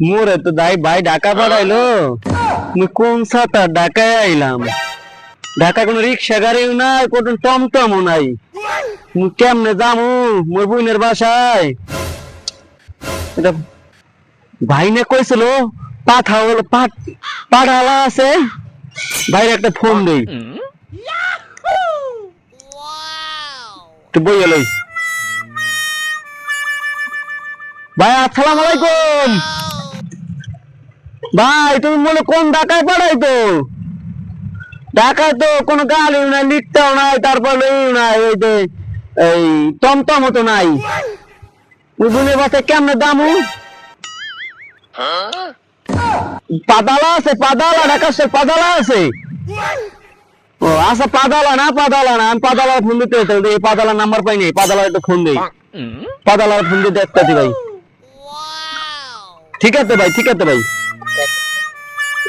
মোরে তো দাই ভাই ঢাকা পাঠাইলো, মুই কোন সাতা ঢাকায় আইলাম। ঢাকা কোনো রিক্সা গাড়িও নাই, কোনো টমটমও নাই। মুই কেমনে যামু মোর বোনের বাসায়? এটা ভাইনে কইছিল পাঠালা আছে, ভাইরে একটা ফোন দেই। তো বই এলো ভাই, আসসালামু আলাইকুম। ভাই তুমি বলে কোন ঢাকায় পাঠাইতো? ঢাকায় তো কোনো গাড়িও নাই, লিটটাও নাই, তারপরে নাই, ওই যে এই টমটমও তো নাই। বোনের বাসায় কেমনে দামু? পাদালা আছে, পাদালা, ঢাকা পাদালা আছে। ও আচ্ছা, পাদালা না আমি পাদালার ফোন দিতে হতো, এই পাদালার নাম্বার পাই নাই, পাদালার একটু ফোন দেই। পাদালার ফোন দিতে একটাছি ভাই। ঠিক আছে ভাই, ঠিক আছে ভাই।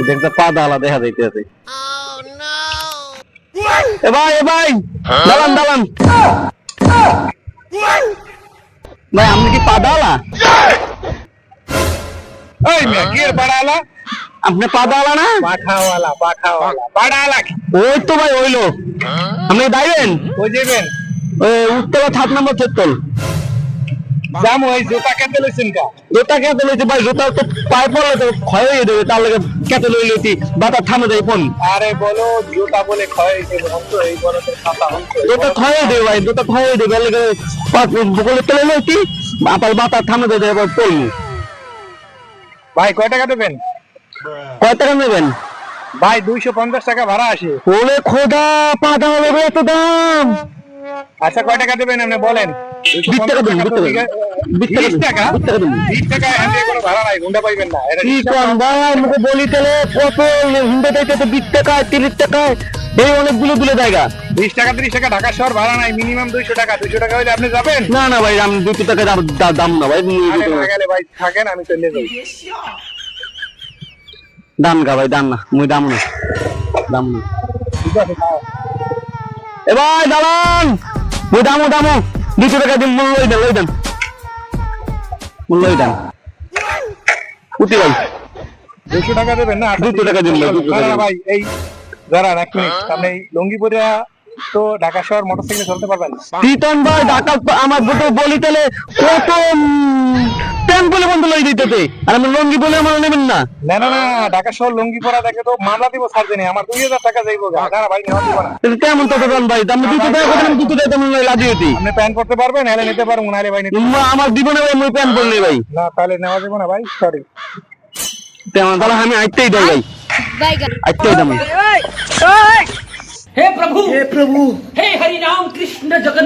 দেখতে পাদালা দেখা যাইতেছে। এ ভাই দালান ভাই, আপনি কি পাদালা? ওই মিয়া কি এর পাড়ালা? আপনি পাদালা না? পাখাওয়ালা পাড়ালা কি? ওই তো ভাই ওইলো। আপনি দাইবেন ওই যাবেন ওই উত্তরা 7 নম্বর চেতল। জাম ওই জুতা কেটে লইছেন কা? জুতা কেটে লইছি ভাই, জুতা তো পায়ে পড়লে তো ক্ষয় হয়ে যাবে, তার লাগে কেটে লইছি, বাতা থামে যায় ফোন। আরে বলো জুতা বলে ক্ষয় হইছে, হন্ত এই বড় তোর খাতা হন্ত। জুতা ক্ষয় হয়ে যাবে ভাই, জুতা ক্ষয় হয়ে যাবে, লাগে বগলে তেলে লইছি, আপার বাতা থামে যায়, এবার পড়লি। ভাই কয় টাকা দেবেন? কয় টাকা নেবেন? ভাই 250 টাকা ভাড়া আসে। ওরে খোদা, পাতা হলো এত দাম। আচ্ছা কয় টাকা দেবেন আপনি বলেন? 20 টাকা দিন, 20 টাকা? 20 টাকা এখানে কোনো ভাড়া নাই, গুন্ডা পাইবেন না। এটা কি কোন ভাই, মুখে বলি তেলে কত হিন্দে দিতে 20 টাকা 30 টাকা, এই অনেকগুলো জায়গা। 20 টাকা 30 টাকা ঢাকা শহর ভাড়া নাই, মিনিমাম 200 টাকা। 200 টাকা হইলে আপনি যাবেন? না ভাই, আমি 200 টাকা দাম না ভাই। আরে না গেলে ভাই থাকেন, আমি চলে যাই। দাম গা ভাই, দাম না, মুই দাম না। ঠিক আছে খাও। এ ভাই দালান, মুই দামো 200 টাকা দিন, মূল্য লই দেন উঠি ভাই। 200 টাকা দেবেন না? 200 টাকা দিন ভাই, 200 টাকা। না ভাই, এই দাঁড়ান এক মিনিট। আপনি এই লুঙ্গি পরে তো ঢাকা শহর মোটরসাইকেলে চলতে পারবেন? তিতন ভাই, ঢাকা আমার বুটো বলি তেলে কত ট্যাঙ্ক বলে বন্ধ লই দিতেছে, আর আমি লঙ্গি বলে আমার নেবেন না। না না না, ঢাকা শহর লুঙ্গি পরা দেখে তো মামলা দিব ছাড় দেনি, আমার 2000 টাকা যাইবো। দাঁড়া ভাই, নেওয়া দিব না। তাহলে কেমন কত দাম ভাই? আমি 200 টাকা কথা, আমি 200 টাকা দাম লাগিয়ে দিই। আপনি প্যান্ট পরতে পারবেন? নাহলে নিতে পারবো, নাহলে ভাই নিতে আমার দিব না ভাই, মুই প্যান্ট পরলে ভাই। না, তাহলে নেওয়া যাবে না ভাই, সরি। তেমন তাহলে আমি আইতেই দাও ভাই, আইতেই দাম। हे प्रभु हे हरि राम कृष्ण जगन्नाथ।